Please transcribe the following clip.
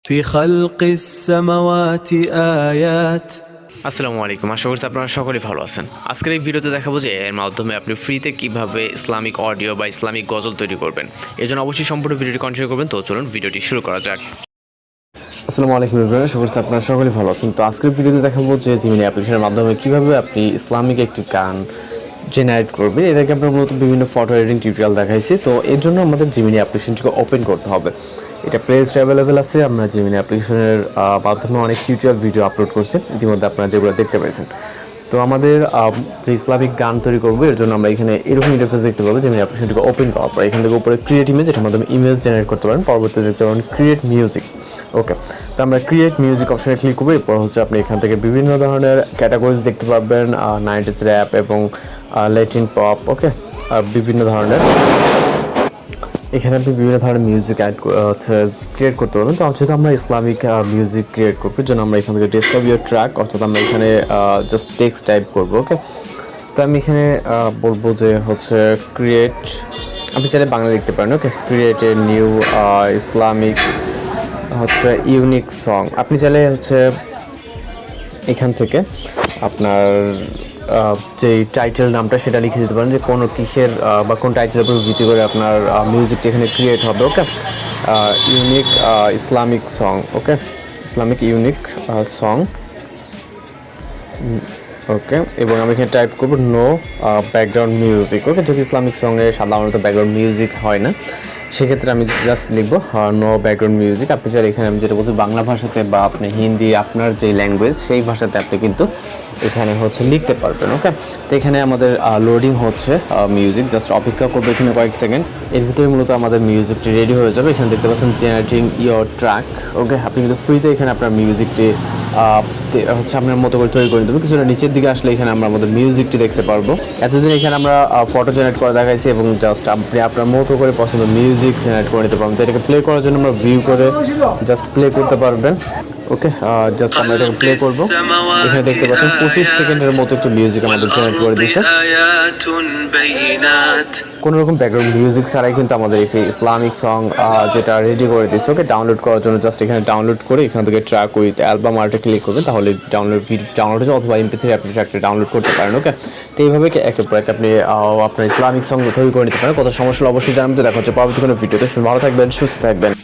في خلق السماوات آيات। আসসালামু আলাইকুম, আশা করছি আপনারা সকলেই ভালো আছেন। আজকের এই ভিডিওতে দেখাবো যে এর মাধ্যমে আপনি ফ্রিতে কিভাবে ইসলামিক অডিও বা ইসলামিক গজল তৈরি করবেন। এর জন্য অবশ্যই সম্পূর্ণ ভিডিওটি কন্টিনিউ করবেন। তো চলুন ভিডিওটি শুরু করা যাক। আসসালামু আলাইকুম এভরিওয়ান, আশা করছি আপনারা সকলেই ভালো আছেন। তো আজকের ভিডিওতে দেখাবো যে জিমিনি অ্যাপ্লিকেশনের মাধ্যমে কিভাবে আপনি ইসলামিক একটি গান জেনারেট করবেন। এটাকে আপনার মূলত বিভিন্ন ফটো এডিটিং টিউটোরিয়াল দেখাইছি। তো এর জন্য আমাদের জিমিনি অ্যাপ্লিকেশনটিকে ওপেন করতে হবে। এটা প্লে স্টোরে অ্যাভেলেবেল আছে। আমরা জিমিনি অ্যাপ্লিকেশনের মাধ্যমে অনেক টিউটোরিয়াল ভিডিও আপলোড করছি ইতিমধ্যে, আপনারা যেগুলো দেখতে পেয়েছেন। তো আমাদের যে ইসলামিক গান তৈরি করবো এর জন্য আমরা এখানে এরকম ইন্টারফেস দেখতে পাবো। জিমিনি অ্যাপ্লিকেশনটিকে ওপেন করার পর এখান থেকে উপরে ক্রিয়েট ইমেজ, এটার মাধ্যমে ইমেজ জেনারেট করতে পারেন। পরবর্তীতে দেখতে পারেন ক্রিয়েট মিউজিক। ওকে, তো আমরা ক্রিয়েট মিউজিক অপশনে ক্লিক করবো। এরপর হচ্ছে আপনি এখান থেকে বিভিন্ন ধরনের ক্যাটাগরিজ দেখতে পাবেন, 90s র্যাপ এবং ল্যাটিন পপ। ওকে, বিভিন্ন ধরনের এখানে আপনি বিভিন্ন ধরনের মিউজিক ক্রিয়েট করতে পারবেন। তো যেহেতু আমরা ইসলামিক মিউজিক ক্রিয়েট করবো, জন্য আমরা এখান থেকে ডেস্কটপ ইউর ট্র্যাক, অর্থাৎ আমরা এখানে জাস্ট টেক্সট টাইপ করবো। ওকে, তো আমি এখানে বলবো যে হচ্ছে ক্রিয়েট, আপনি চাইলে বাংলা লিখতে পারেন। ওকে, ক্রিয়েট এ নিউ ইসলামিক হচ্ছে ইউনিক সং। আপনি চাইলে হচ্ছে এখান থেকে আপনার যেই টাইটেল নামটা সেটা লিখে দিতে পারেন, যে কোনো কিসের বা কোন টাইটেলের উপর ভিত্তি করে আপনার মিউজিকটা এখানে ক্রিয়েট হবে। ওকে, ইউনিক ইসলামিক সং। ওকে, ইসলামিক ইউনিক সং। ওকে, এবং আমি এখানে টাইপ করবো নো ব্যাকগ্রাউন্ড মিউজিক। ওকে, যদি ইসলামিক সঙ্গে সাধারণত ব্যাকগ্রাউন্ড মিউজিক হয় না, সেক্ষেত্রে আমি জাস্ট লিখবো নো ব্যাকগ্রাউন্ড মিউজিক। আপনি চাইলে এখানে আমি যেটা বলছি বাংলা ভাষাতে বা আপনি হিন্দি, আপনার যে ল্যাঙ্গুয়েজ সেই ভাষাতে আপনি কিন্তু এখানে হচ্ছে লিখতে পারবেন। ওকে, তো এখানে আমাদের লোডিং হচ্ছে মিউজিক, জাস্ট অপেক্ষা করবো এখানে কয়েক সেকেন্ড। এর ভিতরে মূলত আমাদের মিউজিকটি রেডি হয়ে যাবে। এখানে দেখতে পাচ্ছেন জেনারেটিং ইয়োর ট্র্যাক। ওকে, আপনি কিন্তু ফ্রিতে এখানে আপনার মিউজিকটি হচ্ছে আপনার মতো করে তৈরি করে দেবো। কিছুটা নিচের দিকে আসলে এখানে আমরা আমাদের মিউজিকটি দেখতে পারবো। এতদিন এখানে আমরা ফটো জেনারেট করে দেখাইছি এবং জাস্ট আপনি আপনার মতো করে পছন্দ মিউজিক জেনারেট করে নিতে পারবেন। তো এটাকে প্লে করার জন্য আমরা ভিউ করে জাস্ট প্লে করতে পারবেন। ওকে, জাস্ট আমরা এটাকে প্লে করবো। এখানে দেখতে পাচ্ছেন 25 সেকেন্ডের মতো একটু মিউজিক আমাদের জেনারেট করে দিয়েছে। কোনো রকম ব্যাকগ্রাউন্ড মিউজিক ছাড়াই কিন্তু আমাদের একটি ইসলামিক সং যেটা রেডি করে দিয়েছে। ওকে, ডাউনলোড করার জন্য জাস্ট এখানে ডাউনলোড করে এখান থেকে ট্র্যাক উইথ অ্যালবাম আর্টে ক্লিক করবেন, তাহলে ডাউনলোড হচ্ছে, অথবা MP3 আপনি ট্র্যাকটা ডাউনলোড করতে পারেন। ওকে, তো এইভাবে একের পর এক আপনি আপনার ইসলামিক সং তৈরি করে নিতে পারেন। কত সমস্যা অবশ্যই জানাবেন। দেখা হচ্ছে পরবর্তী কোনো ভিডিওতে। ভালো থাকবেন, সুস্থ থাকবেন।